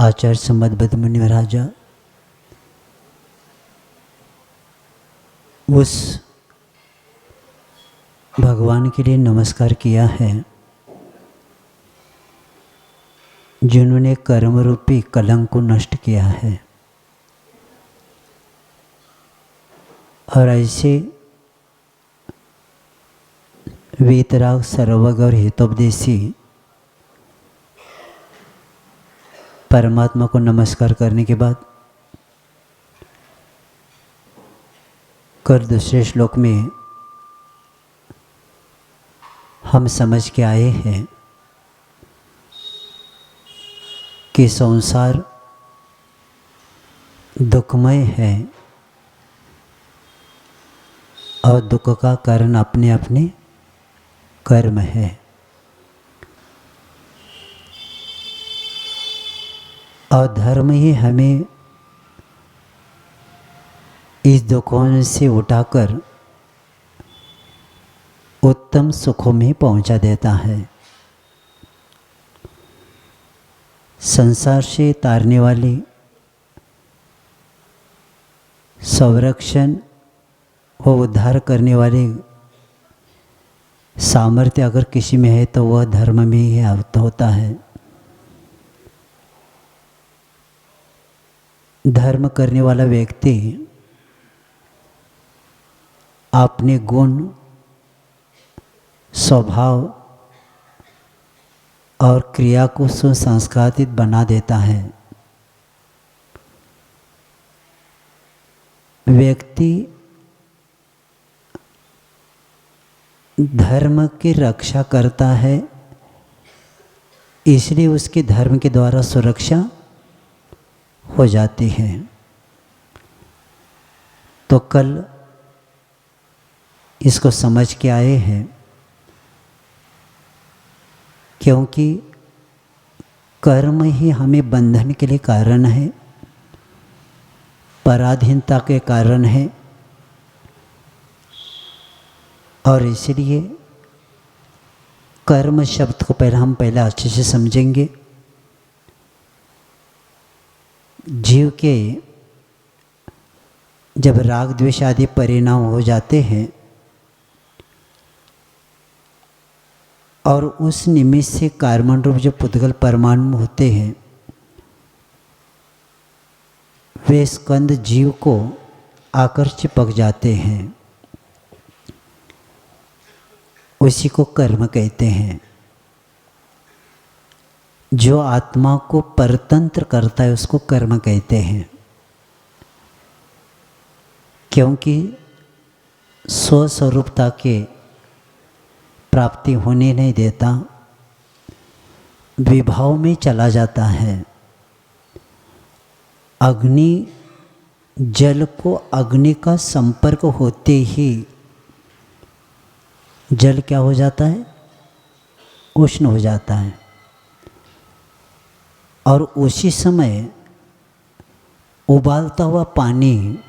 आचार्य संबद्ध मुनि महाराजा उस भगवान के लिए नमस्कार किया है जिन्होंने कर्म रूपी कलंक को नष्ट किया है। और ऐसे वीतराग सर्वज्ञ और हितोपदेशी परमात्मा को नमस्कार करने के बाद कल दूसरे श्लोक में हम समझ के आए हैं कि संसार दुखमय है और दुख का कारण अपने अपने कर्म है। और धर्म ही हमें इस दुखों से उठाकर उत्तम सुखों में पहुंचा देता है। संसार से तारने वाली संरक्षण व उद्धार करने वाले सामर्थ्य अगर किसी में है तो वह धर्म में ही आवत होता है। धर्म करने वाला व्यक्ति अपने गुण, स्वभाव और क्रिया को सुसंस्कारित बना देता है। व्यक्ति धर्म की रक्षा करता है, इसलिए उसके धर्म के द्वारा सुरक्षा हो जाती है। तो कल इसको समझ के आए हैं क्योंकि कर्म ही हमें बंधन के लिए कारण है, पराधीनता के कारण है। और इसलिए कर्म शब्द को हम पहले अच्छे से समझेंगे। जीव के जब राग द्वेष आदि परिणाम हो जाते हैं और उस निमित्त से कार्बन रूप जो पुद्गल परमाणु होते हैं वे स्कंद जीव को आकर चिपक जाते हैं, उसी को कर्म कहते हैं। जो आत्मा को परतंत्र करता है उसको कर्म कहते हैं, क्योंकि स्वस्वरूपता के प्राप्ति होने नहीं देता, विभाव में चला जाता है। अग्नि जल को अग्नि का संपर्क होते ही जल क्या हो जाता है? उष्ण हो जाता है। और उसी समय उबालता हुआ पानी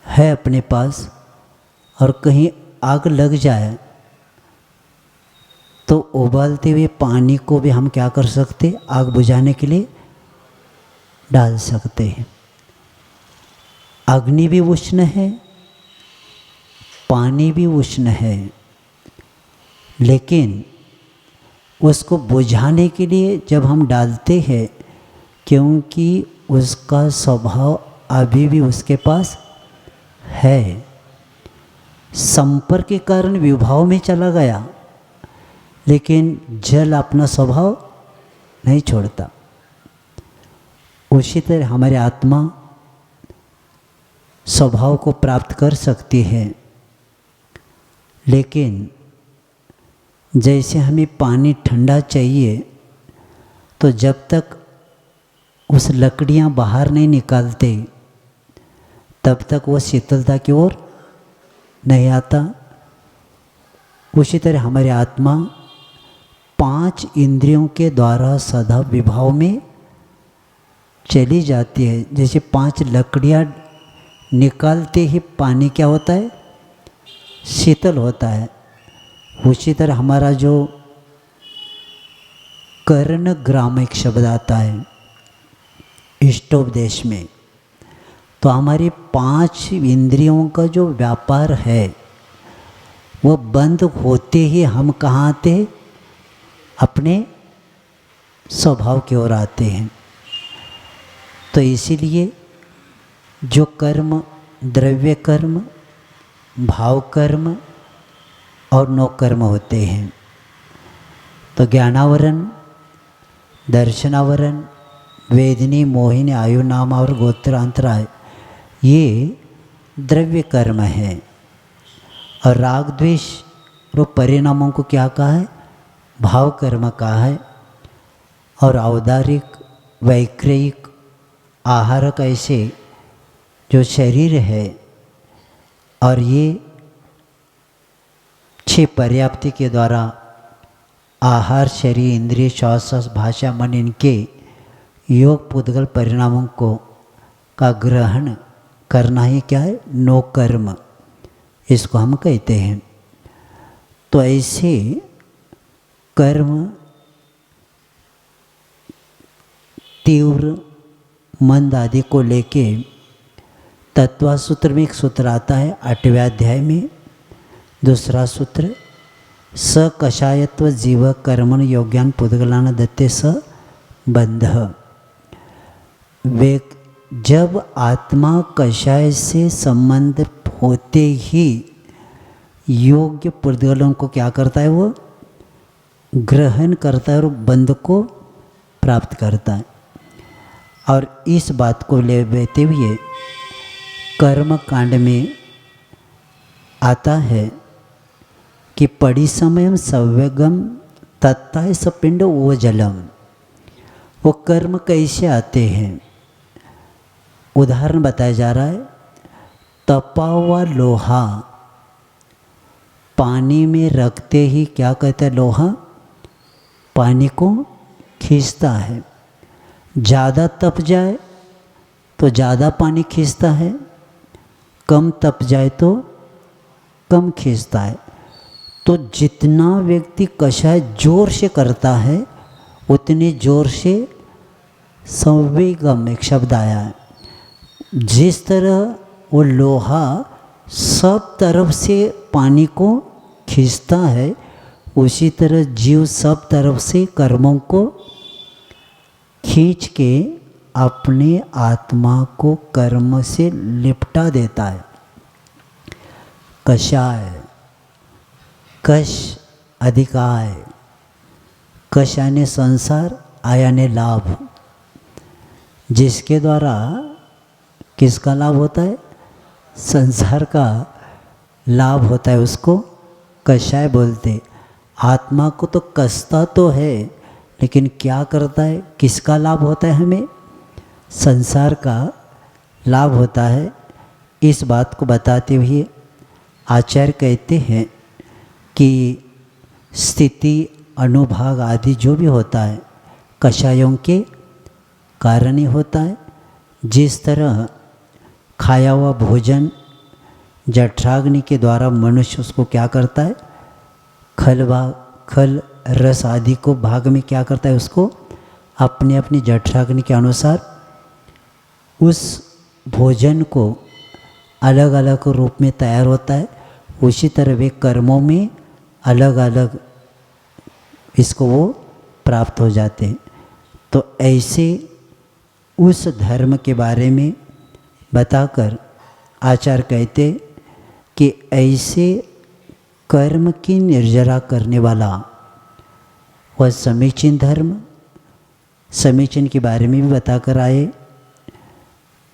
है अपने पास और कहीं आग लग जाए तो उबालते हुए पानी को भी हम क्या कर सकते? आग बुझाने के लिए डाल सकते हैं। अग्नि भी उष्ण है, पानी भी उष्ण है, लेकिन उसको बुझाने के लिए जब हम डालते हैं, क्योंकि उसका स्वभाव अभी भी उसके पास है, संपर्क के कारण विभाव में चला गया, लेकिन जल अपना स्वभाव नहीं छोड़ता। उसी तरह हमारी आत्मा स्वभाव को प्राप्त कर सकती है, लेकिन जैसे हमें पानी ठंडा चाहिए तो जब तक उस लकड़ियाँ बाहर नहीं निकालते तब तक वो शीतलता की ओर नहीं आता। उसी तरह हमारी आत्मा 5 इंद्रियों के द्वारा सदा विभाव में चली जाती है। जैसे 5 लकड़ियाँ निकालते ही पानी क्या होता है? शीतल होता है। उसी तरह हमारा जो कर्ण ग्राम एक शब्द आता है इष्टोपदेश में। तो हमारी 5 इंद्रियों का जो व्यापार है वो बंद होते ही हम कहाँ आते, अपने स्वभाव की ओर आते हैं। तो इसीलिए जो कर्म, द्रव्य कर्म, भाव कर्म और नो कर्म होते हैं, तो ज्ञानावरण, दर्शनावरण, वेदिनी, मोहिनी, आयु, नाम और गोत्रांतराय, ये द्रव्य कर्म है। और राग द्वेष और परिणामों को क्या कहा है, भाव कर्म कहा है। और औदारिक, वैक्रयिक, आहारक ऐसे जो शरीर है और ये 6 पर्याप्ति के द्वारा आहार, शरीर, इंद्रिय, श्वास, भाषा, मन, इनके योग पुद्गल परिणामों को का ग्रहण करना ही क्या है, नो कर्म, इसको हम कहते हैं। तो ऐसे कर्म तीव्र, मंद आदि को लेके तत्व सूत्र में एक सूत्र आता है 8वें अध्याय में, दूसरा सूत्र, स कषायत्व जीव कर्मण योग्यान पुद्गलान दत्ते स बंध। वे जब आत्मा कषाय से संबंध होते ही योग्य पुद्गलों को क्या करता है, वो ग्रहण करता है और बंध को प्राप्त करता है। और इस बात को लेते हुए कर्म कांड में आता है कि पड़ी समयम सव्यगम तत्ताय सपिंड वो जलम। वो कर्म कैसे आते हैं, उदाहरण बताया जा रहा है। तपा हुआ लोहा पानी में रखते ही क्या कहता है, लोहा पानी को खींचता है। ज़्यादा तप जाए तो ज़्यादा पानी खींचता है, कम तप जाए तो कम खींचता है। तो जितना व्यक्ति कषाय जोर से करता है उतने जोर से संवेगम एक शब्द आया है। जिस तरह वो लोहा सब तरफ से पानी को खींचता है, उसी तरह जीव सब तरफ से कर्मों को खींच के अपने आत्मा को कर्म से लिपटा देता है। कषाय, कश अधिकाय, कश यानी संसार, आय यानी लाभ, जिसके द्वारा किसका लाभ होता है, संसार का लाभ होता है, उसको कषाय बोलते। आत्मा को तो कसता तो है, लेकिन क्या करता है, किसका लाभ होता है, हमें संसार का लाभ होता है। इस बात को बताते हुए आचार्य कहते हैं कि स्थिति, अनुभाग आदि जो भी होता है कषायों के कारण ही होता है। जिस तरह खाया हुआ भोजन जठराग्नि के द्वारा मनुष्य उसको क्या करता है, खल रस आदि को भाग में क्या करता है, उसको अपने अपनी जठराग्नि के अनुसार उस भोजन को अलग अलग रूप में तैयार होता है। उसी तरह वे कर्मों में अलग अलग इसको वो प्राप्त हो जाते हैं। तो ऐसे उस धर्म के बारे में बताकर आचार्य कहते कि ऐसे कर्म की निर्जरा करने वाला वह समीचीन धर्म, समीचीन के बारे में भी बताकर आए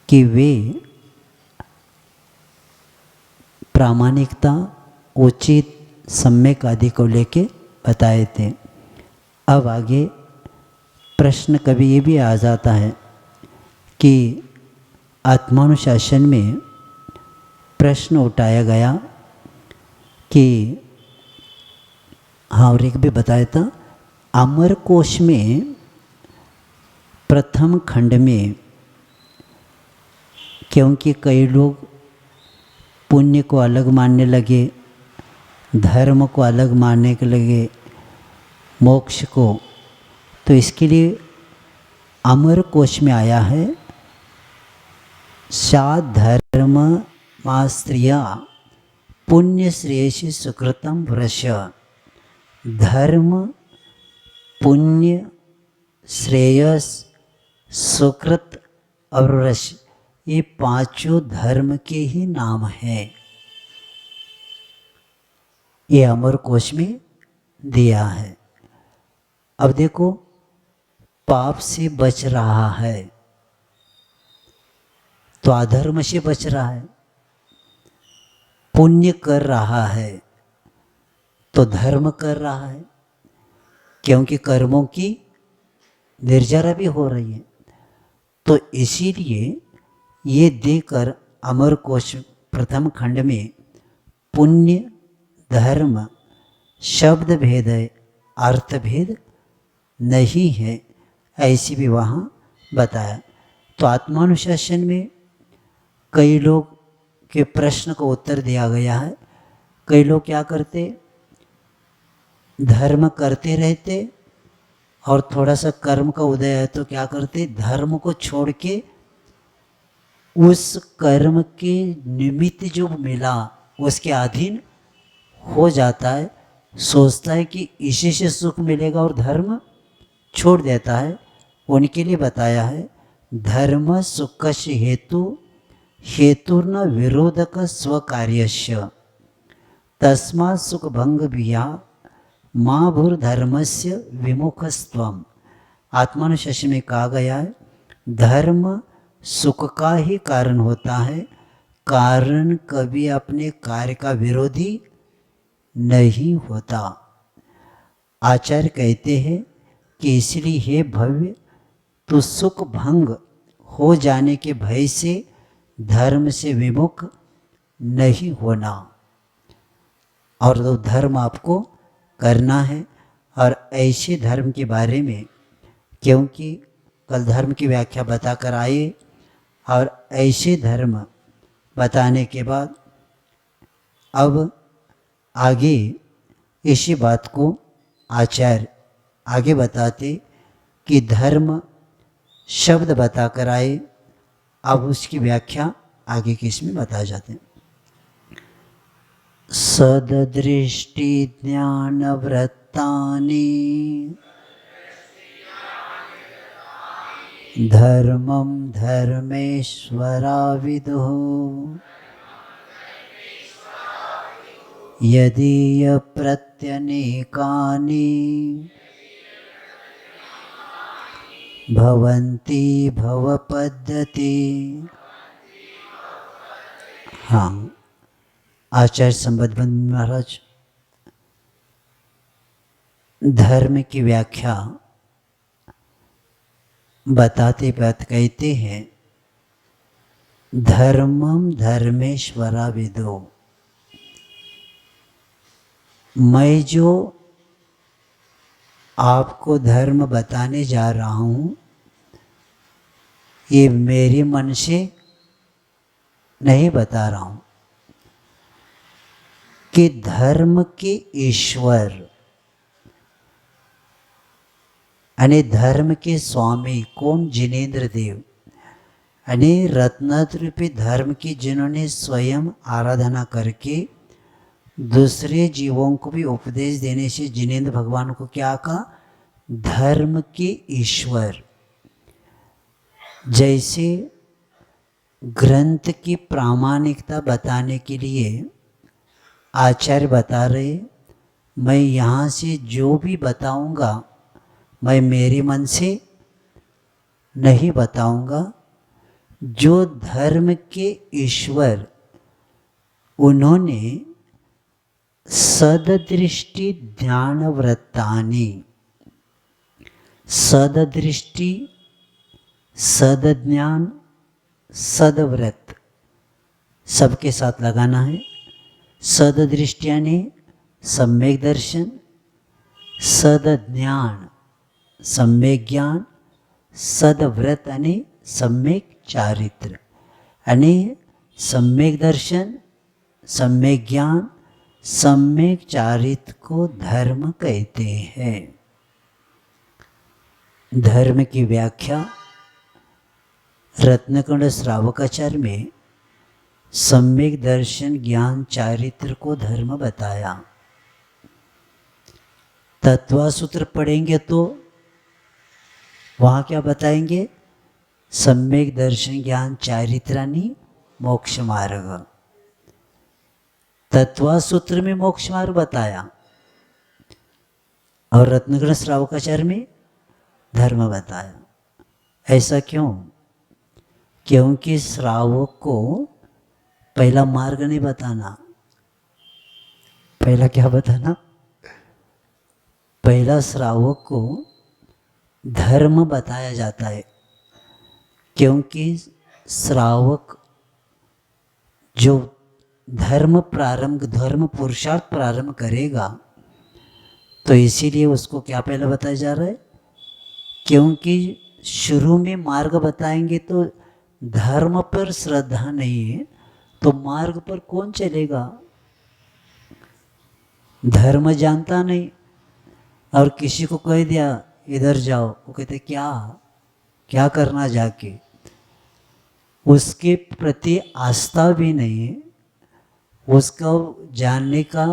कि वे प्रामाणिकता, उचित, सम्यक आदि को लेके बताए थे। अब आगे प्रश्न कभी ये भी आ जाता है कि आत्मानुशासन में प्रश्न उठाया गया कि हाँ, और एक भी बताया था, अमर कोश में प्रथम खंड में, क्योंकि कई लोग पुण्य को अलग मानने लगे, धर्म को अलग मानने के लगे, मोक्ष को, तो इसके लिए अमर कोश में आया है, सात धर्म मास्त्रिया पुण्य श्रेयसी सुकृतम वृष। धर्म, पुण्य, श्रेयस, सुकृत और वृष, ये पांचों धर्म के ही नाम हैं। ये अमर कोश में दिया है। अब देखो, पाप से बच रहा है तो अधर्म से बच रहा है, पुण्य कर रहा है तो धर्म कर रहा है, क्योंकि कर्मों की निर्जरा भी हो रही है। तो इसीलिए ये देकर अमर कोश प्रथम खंड में पुण्य धर्म शब्द भेद है, अर्थ भेद नहीं है, ऐसी भी वहाँ बताया। तो आत्मानुशासन में कई लोग के प्रश्न को उत्तर दिया गया है। कई लोग क्या करते, धर्म करते रहते और थोड़ा सा कर्म का उदय है तो क्या करते, धर्म को छोड़ के उस कर्म के निमित्त जो मिला उसके अधीन हो जाता है, सोचता है कि इसी से सुख मिलेगा और धर्म छोड़ देता है। उनके लिए बताया है, धर्म सुख हेतु हेतुर्न विरोधक स्वकार्यस्य तस्मा सुख भंग भिया माँ भूर्धर्मस्य विमुखस्त्वम। आत्मानुशासन में कहा गया है, धर्म सुख का ही कारण होता है, कारण कभी अपने कार्य का विरोधी नहीं होता। आचार्य कहते हैं कि इसलिए हे भव्य, तो सुख भंग हो जाने के भय से धर्म से विमुख नहीं होना, और तो धर्म आपको करना है। और ऐसे धर्म के बारे में, क्योंकि कल धर्म की व्याख्या बताकर आए और ऐसे धर्म बताने के बाद अब आगे इसी बात को आचार्य आगे बताते कि धर्म शब्द बताकर आए, अब उसकी व्याख्या आगे के इसमें बताए जाते हैं। सददृष्टि ज्ञान वृत्तानि धर्मं धर्मेश्वरा विदुः यदीय प्रत्यनेकानि भवन्ति भवपद्धति। हाँ, आचार्य संबद्ध महाराज धर्म की व्याख्या बताते बात कहते हैं, धर्मम धर्मेश्वरा विदो। मैं जो आपको धर्म बताने जा रहा हूँ, ये मेरे मन से नहीं बता रहा हूँ, कि धर्म के ईश्वर यानी धर्म के स्वामी कौन, जिनेंद्र देव, यानी रत्नरूपी धर्म की जिन्होंने स्वयं आराधना करके दूसरे जीवों को भी उपदेश देने से जिनेंद्र भगवान को क्या कहा, धर्म के ईश्वर। जैसे ग्रंथ की प्रामाणिकता बताने के लिए आचार्य बता रहे, मैं यहाँ से जो भी बताऊँगा मैं मेरे मन से नहीं बताऊँगा, जो धर्म के ईश्वर उन्होंने सददृष्टि ध्यान व्रतानि, सददृष्टि सदज्ञान सदव्रत सबके साथ लगाना है। सददृष्टि यानी सम्यक दर्शन, सदज्ञान सम्यक ज्ञान, सदव्रत यानी सम्यक चारित्र, यानी सम्यक दर्शन, सम्यक ज्ञान, सम्यक चारित्र को धर्म कहते हैं। धर्म की व्याख्या रत्नकुंड श्रावकाचार्य में सम्यक दर्शन ज्ञान चारित्र को धर्म बताया। तत्वा सूत्र पढ़ेंगे तो वहाँ क्या बताएंगे? सम्यक दर्शन ज्ञान चारित्रानी मोक्ष मार्ग। तत्वा सूत्र में मोक्ष मार्ग बताया और रत्नकुंड श्रावकाचार्य में धर्म बताया। ऐसा क्यों? क्योंकि श्रावक को पहला मार्ग नहीं बताना। पहला क्या बताना? पहला श्रावक को धर्म बताया जाता है, क्योंकि श्रावक जो धर्म पुरुषार्थ प्रारंभ करेगा, तो इसीलिए उसको क्या पहले बताया जा रहा है? क्योंकि शुरू में मार्ग बताएंगे तो धर्म पर श्रद्धा नहीं है तो मार्ग पर कौन चलेगा? धर्म जानता नहीं और किसी को कह दिया इधर जाओ, वो कहते क्या करना जाके? उसके प्रति आस्था भी नहीं है, उसको जानने का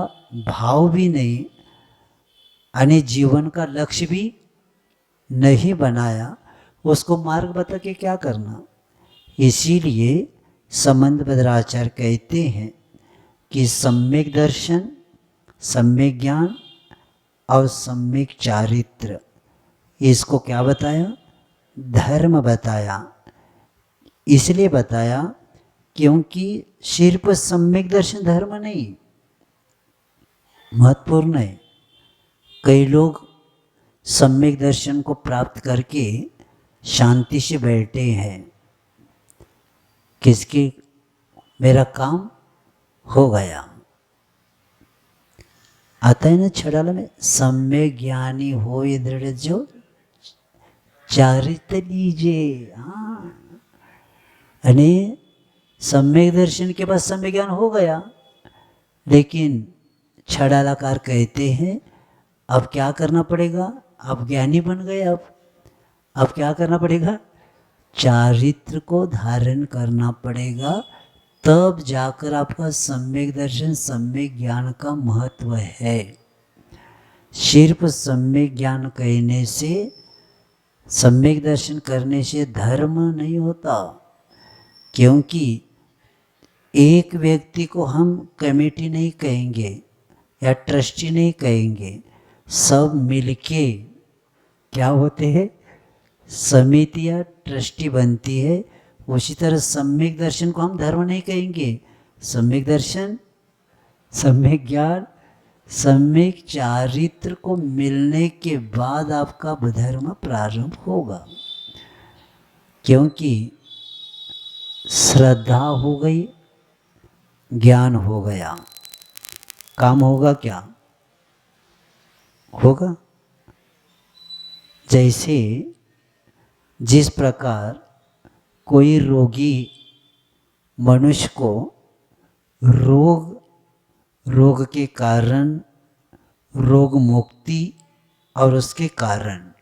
भाव भी नहीं, यानी जीवन का लक्ष्य भी नहीं बनाया, उसको मार्ग बता के क्या करना? इसीलिए संबंध भद्राचार्य कहते हैं कि सम्यक दर्शन, सम्यक ज्ञान और सम्यक चारित्र, इसको क्या बताया? धर्म बताया। इसलिए बताया क्योंकि सिर्फ सम्यक दर्शन धर्म नहीं, महत्वपूर्ण है। कई लोग सम्यक दर्शन को प्राप्त करके शांति से बैठे हैं, किसकी मेरा काम हो गया। आता है ना छड़ाला में, सम्यक ज्ञानी हो दृढ़ जो चारित्र लीजिए। हाँ, यानी सम्यक दर्शन के बाद सम्यक ज्ञान हो गया, लेकिन छड़ालाकार कहते हैं अब क्या करना पड़ेगा? अब ज्ञानी बन गए, अब क्या करना पड़ेगा? चारित्र को धारण करना पड़ेगा, तब जाकर आपका सम्यक दर्शन, सम्यक ज्ञान का महत्व है। सिर्फ सम्यक ज्ञान कहने से, सम्यक दर्शन करने से धर्म नहीं होता, क्योंकि एक व्यक्ति को हम कमेटी नहीं कहेंगे या ट्रस्टी नहीं कहेंगे, सब मिलके क्या होते हैं? समिति या ट्रस्टी बनती है। उसी तरह सम्यक दर्शन को हम धर्म नहीं कहेंगे, सम्यक दर्शन, सम्यक ज्ञान, सम्यक चारित्र को मिलने के बाद आपका धर्म प्रारंभ होगा। क्योंकि श्रद्धा हो गई, ज्ञान हो गया, काम होगा क्या? होगा। जैसे जिस प्रकार कोई रोगी मनुष्य को रोग के कारण, रोग मुक्ति और उसके कारण,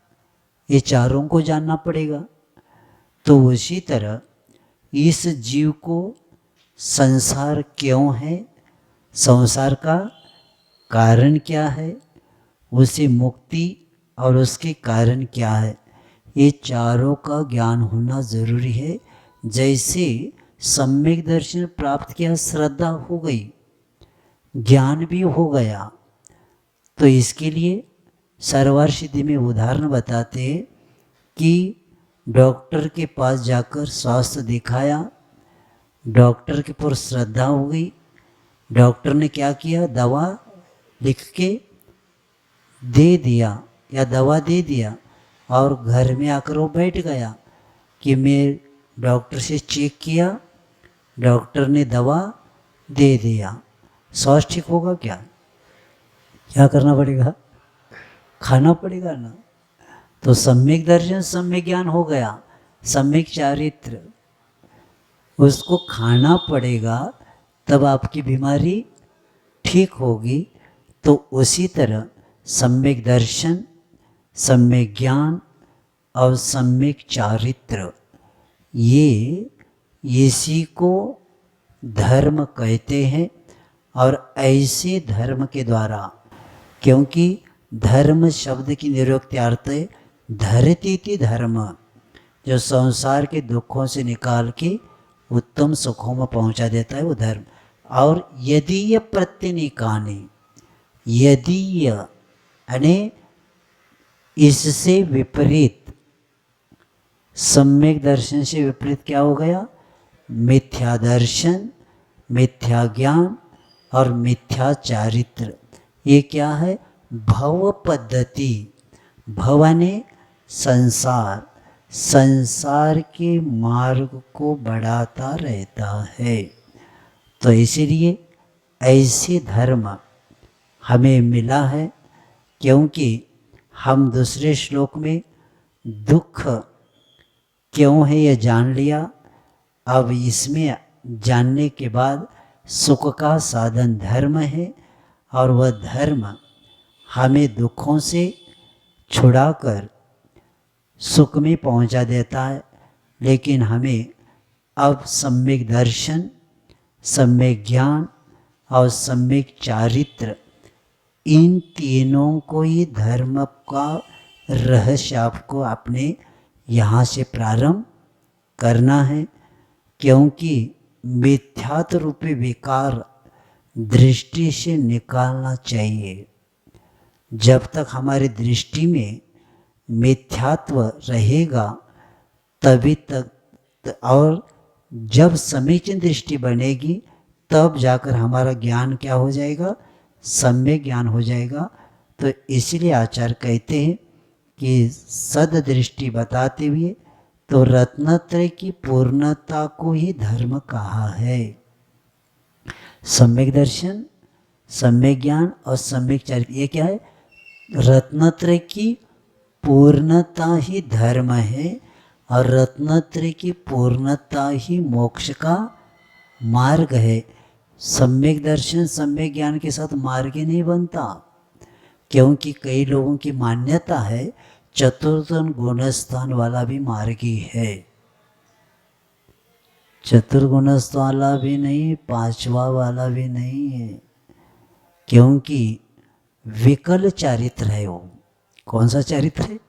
ये चारों को जानना पड़ेगा। तो उसी तरह इस जीव को संसार क्यों है, संसार का कारण क्या है, उसे मुक्ति और उसके कारण क्या है, ये चारों का ज्ञान होना जरूरी है। जैसे सम्यक दर्शन प्राप्त किया, श्रद्धा हो गई, ज्ञान भी हो गया, तो इसके लिए सर्वार सिद्धि में उदाहरण बताते हैं कि डॉक्टर के पास जाकर स्वास्थ्य दिखाया, डॉक्टर के पर श्रद्धा हो गई, डॉक्टर ने क्या किया? दवा लिख के दे दिया या दवा दे दिया, और घर में आकर वो बैठ गया कि मैं डॉक्टर से चेक किया, डॉक्टर ने दवा दे दिया, स्वास्थ्य ठीक होगा क्या? क्या करना पड़ेगा? खाना पड़ेगा ना। तो सम्यक दर्शन, सम्यक ज्ञान हो गया, सम्यक चारित्र, उसको खाना पड़ेगा, तब आपकी बीमारी ठीक होगी। तो उसी तरह सम्यक दर्शन, सम्यक ज्ञान और सम्यक चारित्र, ये इसी को धर्म कहते हैं। और ऐसे धर्म के द्वारा, क्योंकि धर्म शब्द की निरुक्ति अर्थ है धरती धर्म, जो संसार के दुखों से निकाल के उत्तम सुखों में पहुंचा देता है वो धर्म। और यदीय प्रत्यनिकाने, यदीय यानी इससे विपरीत, सम्यक दर्शन से विपरीत क्या हो गया? मिथ्या दर्शन, मिथ्या ज्ञान और मिथ्या चारित्र। ये क्या है? भव पद्धति। भवने संसार, संसार के मार्ग को बढ़ाता रहता है। तो इसीलिए ऐसे धर्म हमें मिला है, क्योंकि हम दूसरे श्लोक में दुख क्यों है यह जान लिया। अब इसमें जानने के बाद सुख का साधन धर्म है, और वह धर्म हमें दुखों से छुड़ाकर सुख में पहुंचा देता है। लेकिन हमें अब सम्यक दर्शन, सम्यक ज्ञान और सम्यक चारित्र, इन तीनों को ही धर्म का रहस्य आपको अपने यहाँ से प्रारंभ करना है। क्योंकि मिथ्यात्व रूपी विकार दृष्टि से निकालना चाहिए। जब तक हमारी दृष्टि में मिथ्यात्व रहेगा तभी तक, और जब समीचीन दृष्टि बनेगी तब जाकर हमारा ज्ञान क्या हो जाएगा? सम्यक ज्ञान हो जाएगा। तो इसलिए आचार्य कहते हैं कि सददृष्टि बताते हुए तो रत्नत्रय की पूर्णता को ही धर्म कहा है। सम्यक दर्शन, सम्यक ज्ञान और सम्यक चारित्र, ये क्या है? रत्नत्रय की पूर्णता ही धर्म है, और रत्नत्रय की पूर्णता ही मोक्ष का मार्ग है। सम्यक दर्शन, सम्यक ज्ञान के साथ मार्ग ही नहीं बनता, क्योंकि कई लोगों की मान्यता है चतुर्गुण गुणस्थान वाला भी मार्गी है। चतुर्गुणस्थ वाला भी नहीं, पांचवा वाला भी नहीं है, क्योंकि विकल चारित्र है वो। कौन सा चरित्र है?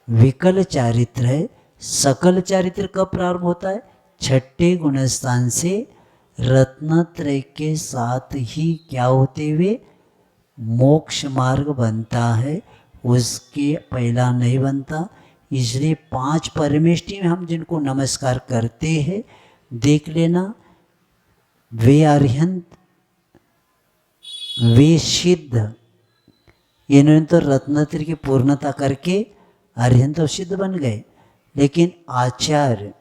विकल चारित्र है। सकल चारित्र कब प्रारंभ होता है? छठे गुणस्थान से रत्नत्रय के साथ ही क्या होते हुए मोक्ष मार्ग बनता है, उसके पहला नहीं बनता। इसलिए 5 परमेष्टि में हम जिनको नमस्कार करते हैं, देख लेना, वे अरिहंत, वे सिद्ध, इन्होंने तो रत्नत्रय की पूर्णता करके अरिहंत और सिद्ध बन गए। लेकिन आचार्य,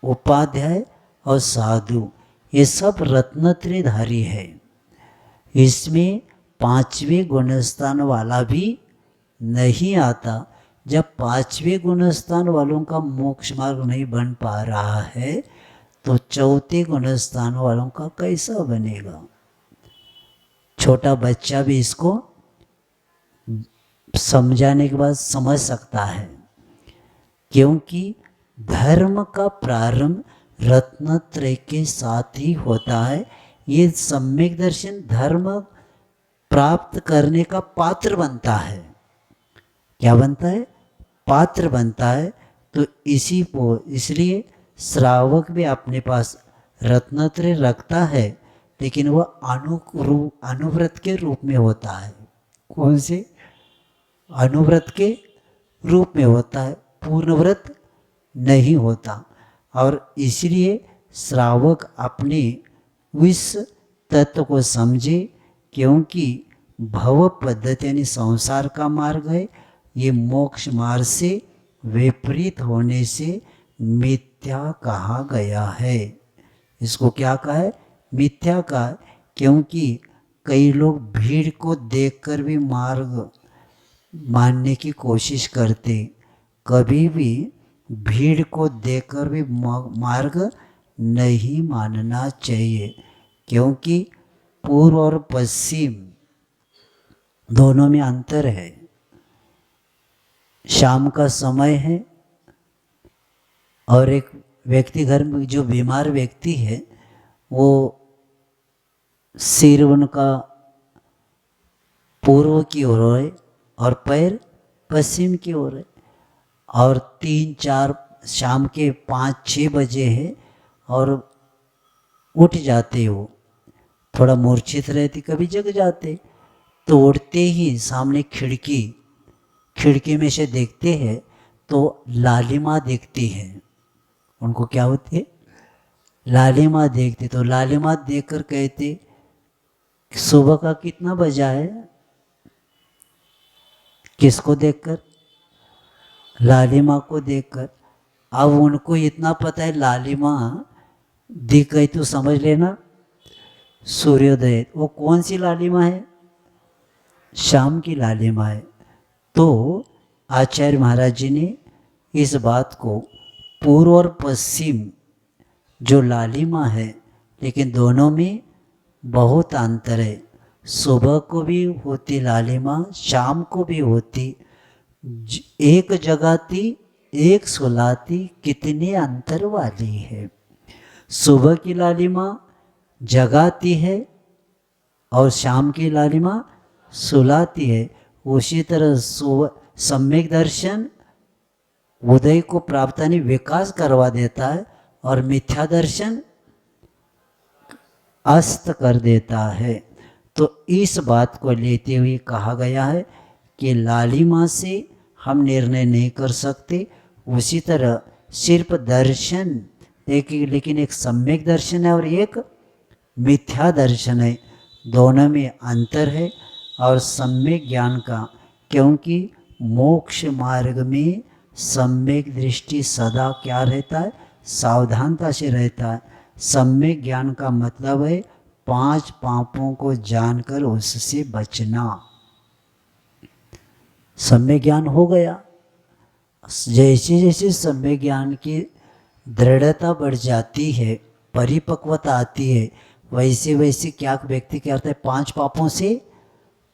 उपाध्याय और साधु, ये सब रत्नत्रयधारी है। इसमें 5वें गुणस्थान वाला भी नहीं आता। जब 5वें गुणस्थान वालों का मोक्ष मार्ग नहीं बन पा रहा है, तो 4थे गुणस्थान वालों का कैसा बनेगा? छोटा बच्चा भी इसको समझाने के बाद समझ सकता है, क्योंकि धर्म का प्रारंभ रत्नत्रय के साथ ही होता है। ये सम्यक दर्शन धर्म प्राप्त करने का पात्र बनता है। क्या बनता है? पात्र बनता है। तो इसी को इसलिए श्रावक भी अपने पास रत्नत्रय रखता है, लेकिन वह अनुव्रत के रूप में होता है। कौन से? अनुव्रत के रूप में होता है, पूर्णव्रत नहीं होता। और इसलिए श्रावक अपने इस तत्व को समझे, क्योंकि भव पद्धति यानी संसार का मार्ग है, ये मोक्ष मार्ग से विपरीत होने से मिथ्या कहा गया है। इसको क्या कहा है? मिथ्या का। क्योंकि कई लोग भीड़ को देखकर भी मार्ग मानने की कोशिश करते। कभी भी भीड़ को देखकर भी मार्ग नहीं मानना चाहिए, क्योंकि पूर्व और पश्चिम दोनों में अंतर है। शाम का समय है, और एक व्यक्ति घर में जो बीमार व्यक्ति है वो सिर उनका पूर्व की ओर है और पैर पश्चिम की ओर है, और 3-4 शाम के 5-6 बजे है और उठ जाते हो, थोड़ा मूर्छित रहती, कभी जग जाते। तो उठते ही सामने खिड़की में से देखते हैं तो लालिमा दिखती है। उनको क्या होती है? लालिमा देखते। तो लालिमा देखकर कहते सुबह का कितना बजा है? किसको देखकर? लालिमा को देखकर। अब उनको इतना पता है लालिमा दिख गई तो समझ लेना सूर्योदय। वो कौन सी लालिमा है? शाम की लालिमा है। तो आचार्य महाराज जी ने इस बात को पूर्व और पश्चिम जो लालिमा है, लेकिन दोनों में बहुत अंतर है। सुबह को भी होती लालिमा, शाम को भी होती। एक जगाती एक सुलाती, कितने अंतर वाली है। सुबह की लालिमा जगाती है और शाम की लालिमा सुलाती है। उसी तरह सम्यक दर्शन उदय को प्राप्त नहीं विकास करवा देता है और मिथ्या दर्शन अस्त कर देता है। तो इस बात को लेते हुए कहा गया है कि लालिमा से हम निर्णय नहीं कर सकते। उसी तरह सिर्फ दर्शन लेकिन एक सम्यक दर्शन है और एक मिथ्या दर्शन है, दोनों में अंतर है। और सम्यक ज्ञान का, क्योंकि मोक्ष मार्ग में सम्यक दृष्टि सदा क्या रहता है? सावधानता से रहता है। सम्यक ज्ञान का मतलब है 5 पापों को जानकर उससे बचना। सम्यक ज्ञान हो गया। जैसे जैसे सम्यक ज्ञान की दृढ़ता बढ़ जाती है, परिपक्वता आती है, वैसे वैसे क्या व्यक्ति क्या करता है? 5 पापों से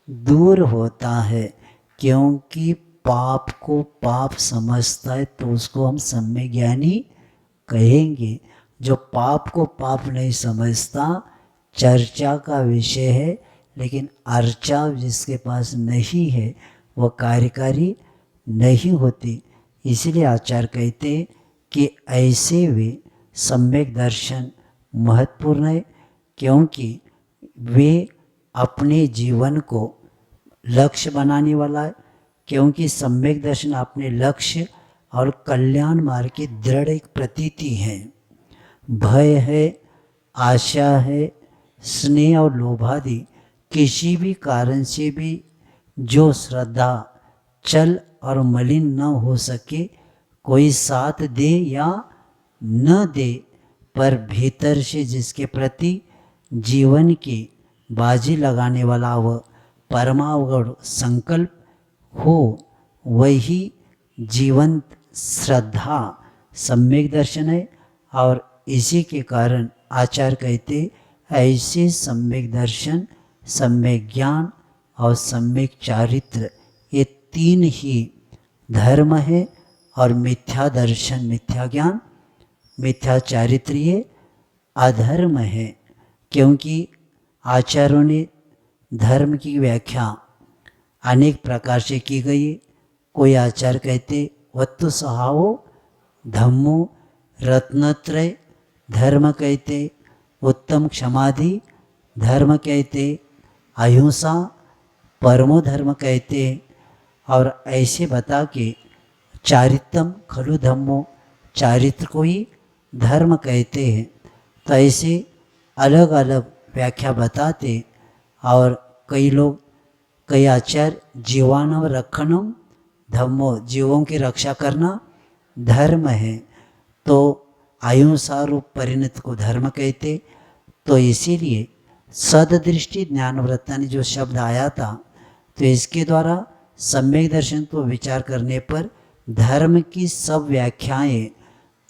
दूर होता है। क्योंकि पाप को पाप समझता है तो उसको हम सम्यक ज्ञानी कहेंगे। जो पाप को पाप नहीं समझता चर्चा का विषय है, लेकिन अर्चा जिसके पास नहीं है वह कार्यकारी नहीं होती। इसलिए आचार्य कहते कि ऐसे वे सम्यक दर्शन महत्वपूर्ण है, क्योंकि वे अपने जीवन को लक्ष्य बनाने वाला है। क्योंकि सम्यक दर्शन अपने लक्ष्य और कल्याण मार्ग की दृढ़ एक प्रतीति है। भय है, आशा है, स्नेह और लोभादि किसी भी कारण से भी जो श्रद्धा चल और मलिन न हो सके, कोई साथ दे या न दे, पर भीतर से जिसके प्रति जीवन की बाजी लगाने वाला वह परमावगढ़ संकल्प हो, वही जीवंत श्रद्धा सम्यक दर्शन है। और इसी के कारण आचार्य कहते ऐसे सम्यक दर्शन, सम्यक ज्ञान और सम्यक चारित्र ये 3 ही धर्म है। और मिथ्या दर्शन, मिथ्या ज्ञान, मिथ्या चारित्र ये अधर्म है। क्योंकि आचार्यों ने धर्म की व्याख्या अनेक प्रकार से की गई। कोई आचार्य कहते वत्तु स्वभावो धम्मो रत्नत्रय धर्म कहते, उत्तम क्षमाधि धर्म कहते, अहिंसा परमो धर्म कहते। और ऐसे बता के चारित्रम खलु धम्मो, चारित्र को ही धर्म कहते हैं। तो ऐसे अलग अलग व्याख्या बताते। और कई आचार्य जीवानव रक्षणम धम्मो, जीवों की रक्षा करना धर्म है। तो अहिंसा रूप परिणत को धर्म कहते। तो इसीलिए सददृष्टि ज्ञानव्रतानि जो शब्द आया था, तो इसके द्वारा सम्यक दर्शन को विचार करने पर धर्म की सब व्याख्याएं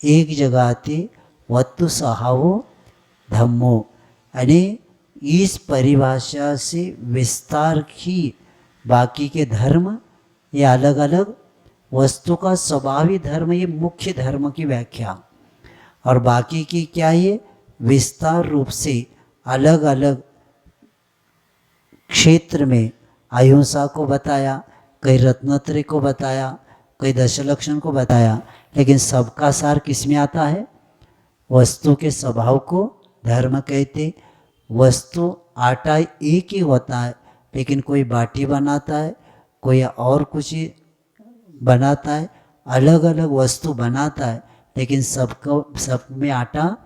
एक जगह आती। वत्तु स्वभावो धम्मो, यानी इस परिभाषा से विस्तार ही बाकी के धर्म ये अलग अलग वस्तु का स्वभावी धर्म ये मुख्य धर्म की व्याख्या, और बाकी की क्या ये विस्तार रूप से अलग अलग क्षेत्र में अहिंसा को बताया, कई रत्नत्रय को बताया, कई दशलक्षण को बताया, लेकिन सबका सार किस में आता है? वस्तु के स्वभाव को धर्म कहते। वस्तु आटा एक ही होता है, लेकिन कोई बाटी बनाता है, कोई और कुछ बनाता है, अलग अलग वस्तु बनाता है, लेकिन सब में आटा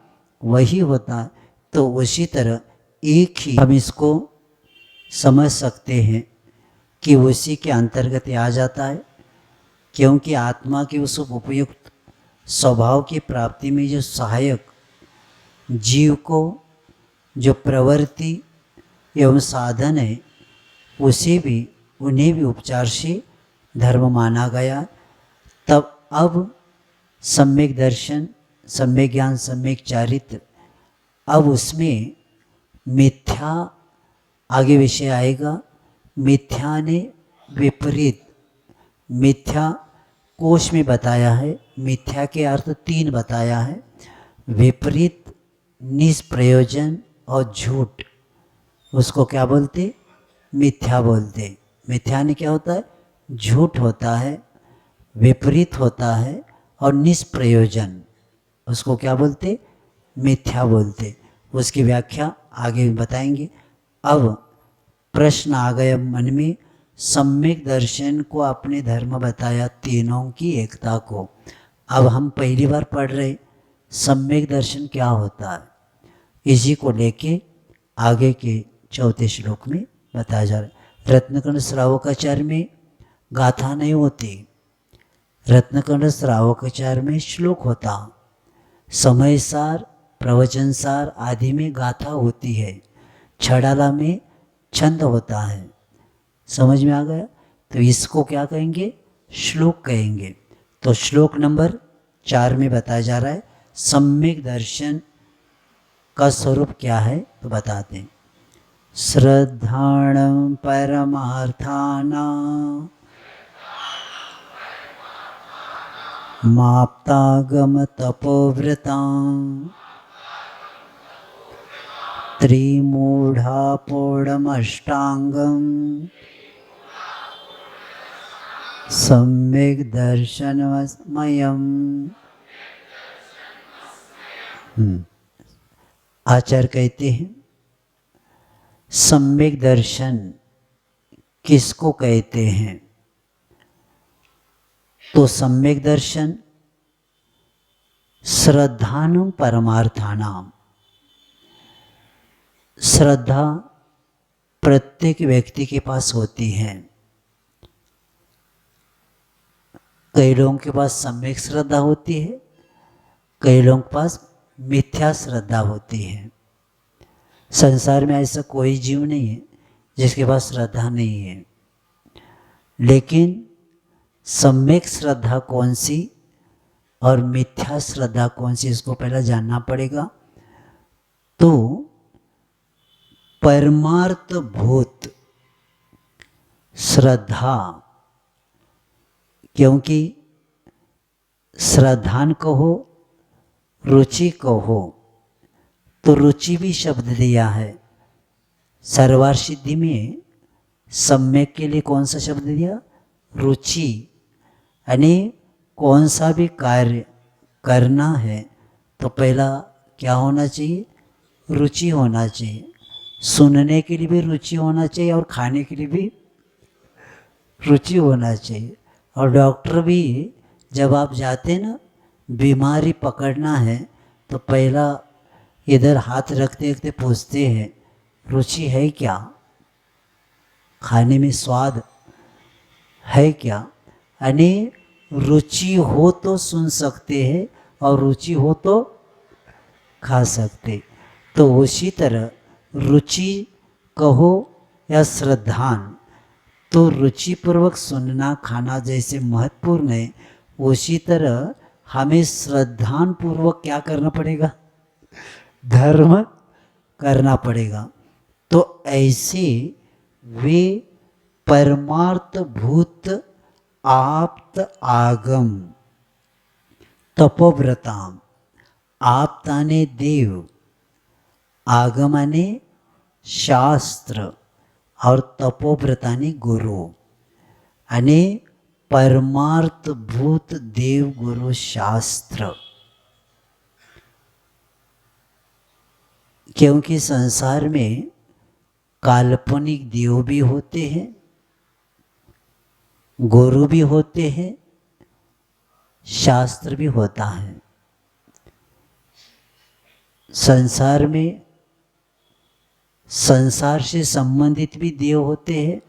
वही होता है। तो उसी तरह एक ही हम इसको समझ सकते हैं कि उसी के अंतर्गत आ जाता है, क्योंकि आत्मा के उस उपयुक्त स्वभाव की प्राप्ति में जो सहायक जीव को जो प्रवृत्ति एवं साधन है, उसे भी उन्हें भी उपचार से धर्म माना गया। तब अब सम्यक दर्शन, सम्यक ज्ञान, सम्यक चारित्र, अब उसमें मिथ्या आगे विषय आएगा। मिथ्या ने विपरीत, मिथ्या कोश में बताया है, मिथ्या के अर्थ 3 बताया है, विपरीत, निष्प्रयोजन और झूठ। उसको क्या बोलते? मिथ्या बोलते। मिथ्या ने क्या होता है? झूठ होता है, विपरीत होता है और निष्प्रयोजन, उसको क्या बोलते? मिथ्या बोलते। उसकी व्याख्या आगे बताएंगे। अब प्रश्न आ गया मन में, सम्यक दर्शन को अपने धर्म बताया, तीनों की एकता को। अब हम पहली बार पढ़ रहे सम्यक दर्शन क्या होता है, इसी को लेके आगे के 4 श्लोक में बताया जा रहा है। रत्नकंड श्रावकाचार्य में गाथा नहीं होती, रत्नकंड श्रावकाचार्य में श्लोक होता, समय सार, प्रवचन सार आदि में गाथा होती है, छड़ाला में छंद होता है। समझ में आ गया? तो इसको क्या कहेंगे? श्लोक कहेंगे। तो श्लोक नंबर 4 में बताया जा रहा है सम्यक दर्शन का स्वरूप क्या है, तो बताते हैं। श्रद्धाणं परमार्थानां माप्तागम तपोव्रतां त्रिमूढ़ापोढ़मष्टांगं सम्यक दर्शनमयम्। आचार्य कहते हैं सम्यक दर्शन किसको कहते हैं? तो सम्यक दर्शन श्रद्धानुं परमार्थानाम, श्रद्धा प्रत्येक व्यक्ति के पास होती है। कई लोगों के पास सम्यक श्रद्धा होती है, कई लोगों के पास मिथ्या श्रद्धा होती है। संसार में ऐसा कोई जीव नहीं है जिसके पास श्रद्धा नहीं है। लेकिन सम्यक श्रद्धा कौन सी और मिथ्या श्रद्धा कौन सी, इसको पहले जानना पड़ेगा। तो परमार्थ भूत श्रद्धा, क्योंकि श्रद्धान कहो, रुचि कहो, तो रुचि भी शब्द दिया है। सर्वार्थ सिद्धि में सम्यक के लिए कौन सा शब्द दिया? रुचि। यानी कौन सा भी कार्य करना है तो पहला क्या होना चाहिए? रुचि होना चाहिए। सुनने के लिए भी रुचि होना चाहिए और खाने के लिए भी रुचि होना चाहिए। और डॉक्टर भी जब आप जाते ना, बीमारी पकड़ना है तो पहला इधर हाथ रखते रखते पूछते हैं रुचि है क्या, खाने में स्वाद है क्या। यानी रुचि हो तो सुन सकते हैं और रुचि हो तो खा सकते। तो उसी तरह रुचि कहो या श्रद्धान, तो रुचिपूर्वक सुनना खाना जैसे महत्वपूर्ण है, उसी तरह हमें श्रद्धान पूर्वक क्या करना पड़ेगा? धर्म करना पड़ेगा। तो ऐसे वे परमार्थ भूत आप्त आगम तपोव्रताम, आप्ताने देव, आगमाने शास्त्र और तपोव्रताने गुरु आणि परमार्थभूत देव गुरु शास्त्र। क्योंकि संसार में काल्पनिक देव भी होते हैं, गुरु भी होते हैं, शास्त्र भी होता है। संसार में संसार से संबंधित भी देव होते हैं,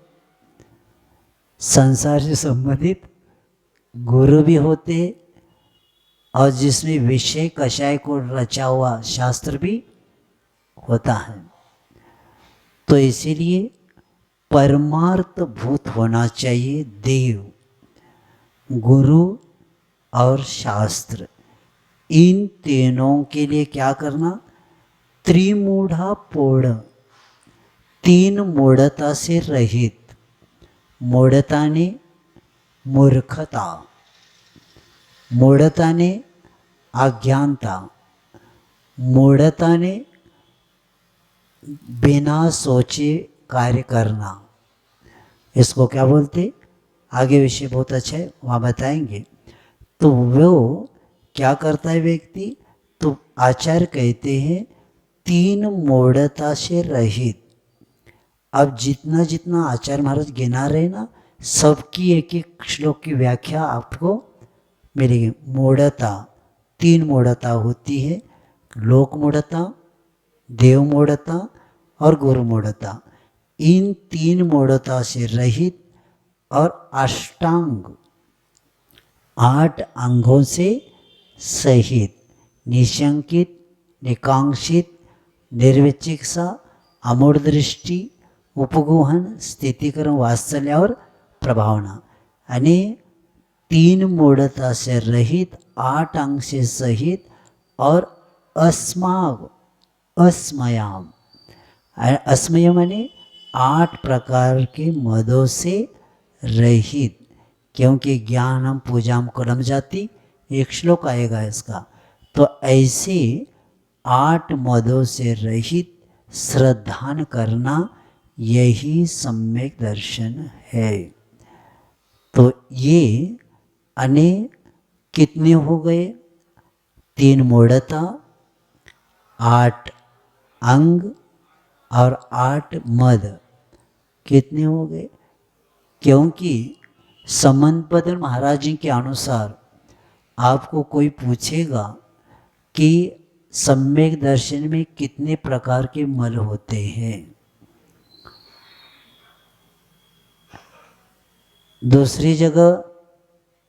संसार से संबंधित गुरु भी होते हैं, और जिसमें विषय कषाय को रचा हुआ शास्त्र भी होता है। तो इसीलिए परमार्थ भूत होना चाहिए देव, गुरु और शास्त्र। इन तीनों के लिए क्या करना? त्रिमूढ़ा पोढ़, तीन मूढ़ता से रहित। मूढ़ता ने मूर्खता, मूढ़ता ने अज्ञानता, मूढ़ता ने बिना सोचे कार्य करना, इसको क्या बोलते? आगे विषय बहुत अच्छा है, वहाँ बताएंगे। तो वो क्या करता है व्यक्ति? तो आचार्य कहते हैं तीन मूढ़ता से रहित। अब जितना जितना आचार्य महाराज गिना रहे ना, सबकी एक एक श्लोक की व्याख्या आपको मिलेगी। मूढ़ता, तीन मूढ़ता होती है, लोक मूढ़ता, देव मूढ़ता और गुरु मूढ़ता। इन तीन मूढ़ता से रहित और अष्टांग, 8 अंगों से सहित, निशंकित, निकांक्षित, निर्विचिकित्सा, अमूढ़ दृष्टि, उपगोहन, स्थितिकरण, वात्सल्य और प्रभावना, यानी तीन मूढ़ता से रहित, 8 अंग से सहित और अस्माग, अस्मयाम, अस्मय माने 8 प्रकार के मदों से रहित। क्योंकि ज्ञानम पूजाम कुलम जाति, एक श्लोक आएगा इसका। तो ऐसे 8 मदों से रहित श्रद्धान करना, यही सम्यक दर्शन है। तो ये अनेक कितने हो गए? 3 मूढ़ता, 8 अंग और 8 मद, कितने हो गए? क्योंकि समंत महाराज जी के अनुसार आपको कोई पूछेगा कि सम्यक दर्शन में कितने प्रकार के मल होते हैं, दूसरी जगह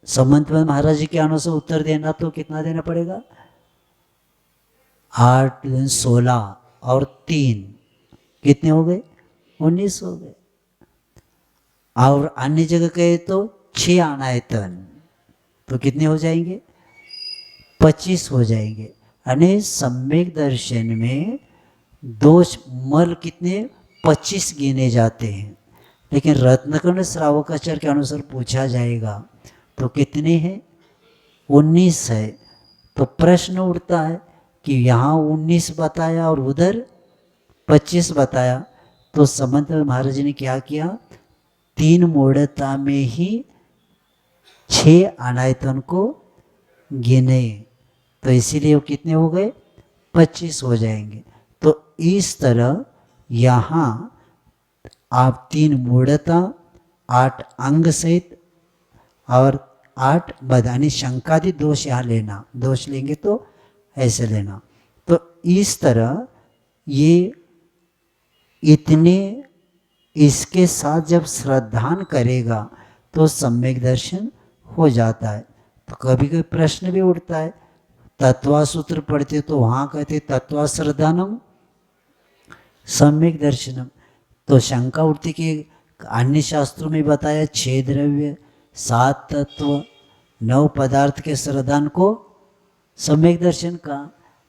समंत महाराज जी के अनुसार उत्तर देना तो कितना देना पड़ेगा? 8 16 और 3 कितने हो गए? 19 हो गए। और अन्य जगह कहे तो 6 आनायतन, तो कितने हो जाएंगे? 25 हो जाएंगे। यानी सम्यक दर्शन में दोष मल कितने? 25 गिने जाते हैं। लेकिन रत्नकुंड श्रावकाचार्य के अनुसार पूछा जाएगा तो कितने हैं? 19 है। तो प्रश्न उठता है कि यहाँ 19 बताया और उधर 25 बताया। तो समंत महाराज ने क्या किया? 3 मूढ़ता में ही 6 अनायतन को गिने, तो इसीलिए वो कितने हो गए? 25 हो जाएंगे। तो इस तरह यहाँ आप 3 मूढ़ता, 8 अंग सहित और 8 बदानी शंकादि दोष यहाँ लेना, दोष लेंगे तो ऐसे लेना। तो इस तरह ये इतने, इसके साथ जब श्रद्धान करेगा तो सम्यक दर्शन हो जाता है। तो कभी कभी प्रश्न भी उठता है, तत्वा सूत्र पढ़ते तो वहाँ कहते तत्वा श्रद्धानम सम्यक दर्शनम। तो शंका उठती कि अन्य शास्त्रों में बताया 6 द्रव्य, 7 तत्व, 9 पदार्थ के श्रद्धान को सम्यक दर्शन का,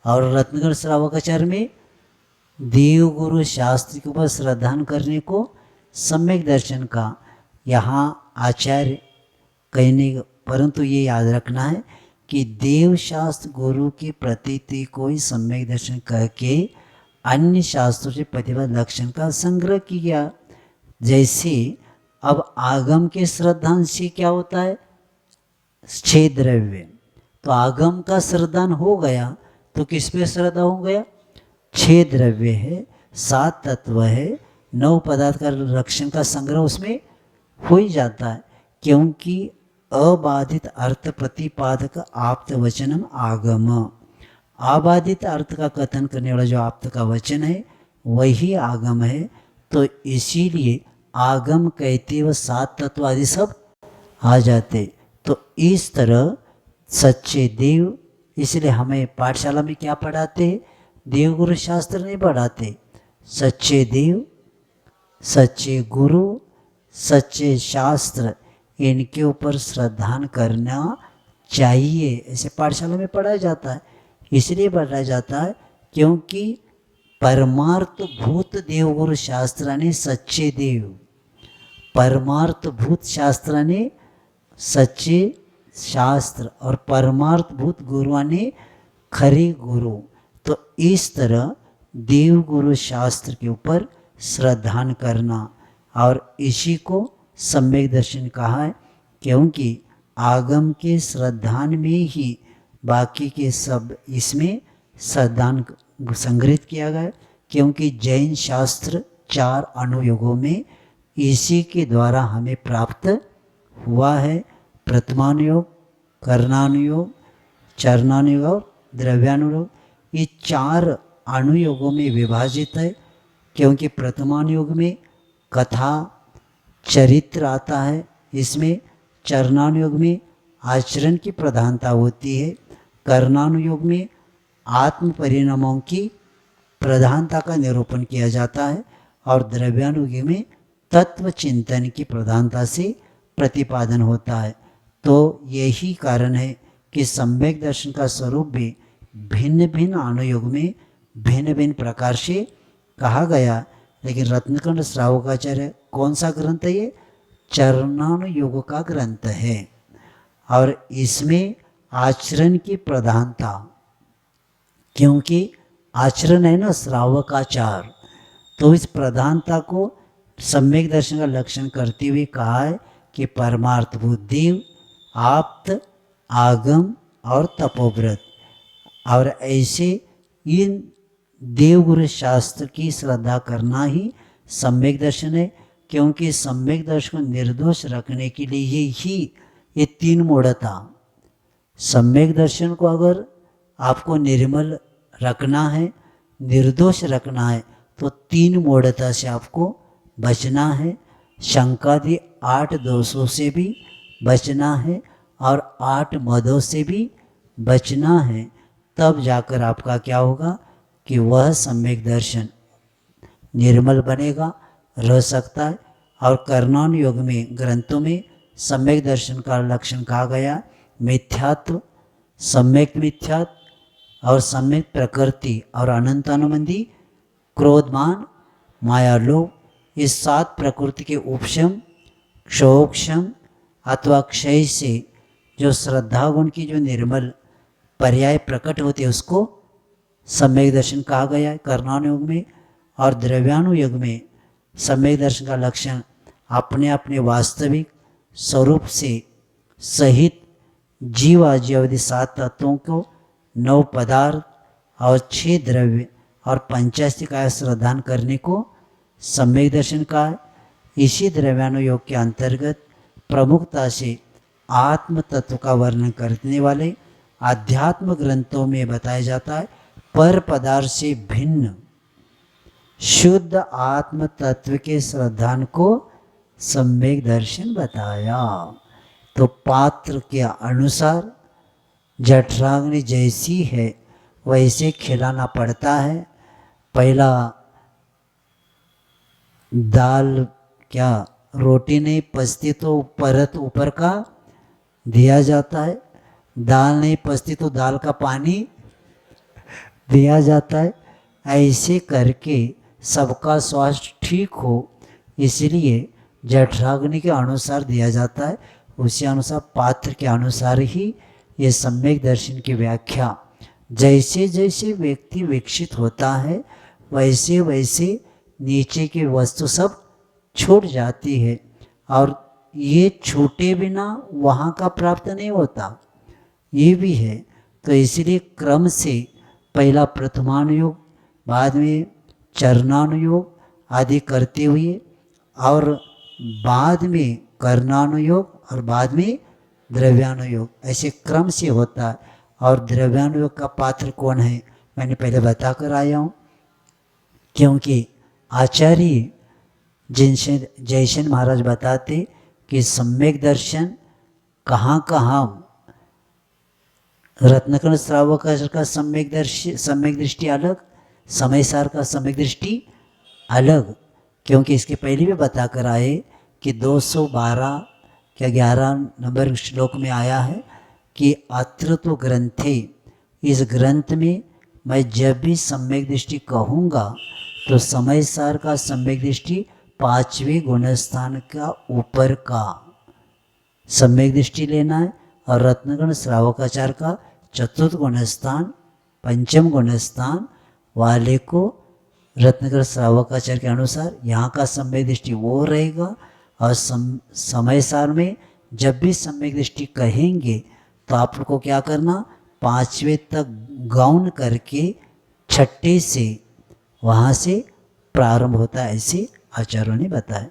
और रत्नगढ़ श्रावकाचार्य में देव गुरु शास्त्र के ऊपर श्रद्धान करने को सम्यक दर्शन का। यहाँ आचार्य कहीं नहीं, परंतु ये याद रखना है कि देव शास्त्र गुरु की प्रतीति को ही सम्यक दर्शन कह के अन्य शास्त्रों से प्रतिबद्ध लक्षण का संग्रह किया। जैसे अब आगम के श्रद्धांश से क्या होता है, 6 द्रव्य, तो आगम का श्रद्धान हो गया तो किस पे श्रद्धा हो गया, 6 द्रव्य है, 7 तत्व है, 9 पदार्थ का लक्षण का संग्रह उसमें हो ही जाता है, क्योंकि अबाधित अर्थ प्रतिपादक आप्त वचनम आगम, अबाधित अर्थ का कथन करने वाला जो आप्त का वचन है वही आगम है। तो इसीलिए आगम कहते व 7 तत्व आदि सब आ जाते। तो इस तरह सच्चे देव, इसलिए हमें पाठशाला में क्या पढ़ाते, देवगुरु शास्त्र नहीं पढ़ाते, सच्चे देव, सच्चे गुरु, सच्चे शास्त्र, इनके ऊपर श्रद्धान करना चाहिए, ऐसे पाठशाला में पढ़ाया जाता है। इसलिए पढ़ाया जाता है क्योंकि परमार्थ भूत देवगुरु शास्त्राने सच्चे देव, परमार्थ भूत शास्त्राने सच्चे शास्त्र और परमार्थ भूत गुरुआने खरे गुरु। तो इस तरह देव गुरु शास्त्र के ऊपर श्रद्धान करना, और इसी को सम्यक दर्शन कहा है, क्योंकि आगम के श्रद्धान में ही बाकी के सब इसमें श्रद्धान संग्रहित किया गया, क्योंकि जैन शास्त्र 4 अनुयोगों में इसी के द्वारा हमें प्राप्त हुआ है। प्रथमानुयोग, कर्णानुयोग, चरणानुयोग और द्रव्यानुयोग, ये 4 अनुयोगों में विभाजित है, क्योंकि प्रथमानुयोग में कथा चरित्र आता है, इसमें चरणानुयोग में आचरण की प्रधानता होती है, कर्णानुयोग में आत्म परिणामों की प्रधानता का निरूपण किया जाता है, और द्रव्यानुयोग में तत्व चिंतन की प्रधानता से प्रतिपादन होता है। तो यही कारण है कि सम्यक दर्शन का स्वरूप भी भिन्न भिन्न अनुयोग में भिन्न भिन्न प्रकार से कहा गया। लेकिन रत्नकंड श्रावकाचार्य कौन सा ग्रंथ है, ये चरणानुयोग का ग्रंथ है, और इसमें आचरण की प्रधानता, क्योंकि आचरण है ना श्रावकाचार, तो इस प्रधानता को सम्यक दर्शन का लक्षण करते हुए कहा है कि परमार्थ बुद्धि, आप्त, आगम और तपोव्रत, और ऐसे इन देवगुरु शास्त्र की श्रद्धा करना ही सम्यक दर्शन है। क्योंकि सम्यक दर्शन को निर्दोष रखने के लिए ही ये 3 मूढ़ता, सम्यक दर्शन को अगर आपको निर्मल रखना है, निर्दोष रखना है, तो 3 मूढ़ता से आपको बचना है। शंकादि 8 दोषों से भी बचना है और 8 मदों से भी बचना है। तब जाकर आपका क्या होगा कि वह सम्यक दर्शन निर्मल बनेगा, रह सकता है। और कर्णानुयोग में ग्रंथों में सम्यक दर्शन का लक्षण कहा गया मिथ्यात्व, सम्यक मिथ्यात्व और सम्यक प्रकृति और अनंतानुबंधी, क्रोधमान, माया, लोभ, इस 7 प्रकृति के उपशम, क्षोक्षम अथवा क्षय से जो श्रद्धा गुण की जो निर्मल पर्याय प्रकट होते हैं उसको सम्यक दर्शन कहा गया है कर्णानुयोग में। और द्रव्यानुयोग में सम्यक दर्शन का लक्षण अपने अपने वास्तविक स्वरूप से सहित जीव आजीवधि 7 तत्वों को 9 पदार्थ और 6 द्रव्य और पंचास्तिक आय श्रद्धान करने को सम्यक दर्शन का है। इसी द्रव्यानुयोग के अंतर्गत प्रमुखता से आत्म तत्व का वर्णन करने वाले आध्यात्म ग्रंथों में बताया जाता है पर पदार्थ से भिन्न शुद्ध आत्म तत्व के श्रद्धान को सम्यक दर्शन बताया। तो पात्र के अनुसार जठराग्नि जैसी है वैसे खिलाना पड़ता है। पहला दाल क्या रोटी नहीं पचती तो परत ऊपर का दिया जाता है, दाल नहीं पचती तो दाल का पानी दिया जाता है। ऐसे करके सबका स्वास्थ्य ठीक हो इसलिए जठराग्नि के अनुसार दिया जाता है। उसी अनुसार पात्र के अनुसार ही ये सम्यक दर्शन की व्याख्या। जैसे जैसे व्यक्ति विकसित होता है वैसे वैसे नीचे की वस्तु सब छूट जाती है, और ये छूटे बिना वहाँ का प्राप्त नहीं होता, ये भी है। तो इसलिए क्रम से पहला प्रथमानुयोग, बाद में चरणानुयोग आदि करते हुए, और बाद में कर्णानुयोग, और बाद में द्रव्यानुयोग, ऐसे क्रम से होता है। और द्रव्यानुयोग का पात्र कौन है मैंने पहले बता कर आया हूँ, क्योंकि आचार्य जिनसे जयसेन महाराज बताते कि सम्यक दर्शन कहाँ कहाँ, रत्नकर्ण श्रावकाचार्य का सम्यक दृष्टि अलग, समयसार का सम्यक दृष्टि अलग, क्योंकि इसके पहले भी बता कर आए कि 212 क्या 11 नंबर श्लोक में आया है कि अत्र तो ग्रंथे, इस ग्रंथ में मैं जब भी सम्यक दृष्टि कहूँगा तो समयसार का सम्यक दृष्टि 5वें गुणस्थान का ऊपर का सम्यक दृष्टि लेना है, और रत्नगण श्रावकाचार्य का चतुर्थ गुणस्थान, पंचम गुणस्थान वाले को रत्नगण श्रावकाचार्य के अनुसार यहाँ का सम्यक दृष्टि वो रहेगा। और समयसार में जब भी सम्यक दृष्टि कहेंगे तो आप लोग को क्या करना, 5वें तक गौण करके 6ठे से वहाँ से प्रारंभ होता है, ऐसे आचार्यों ने बताया।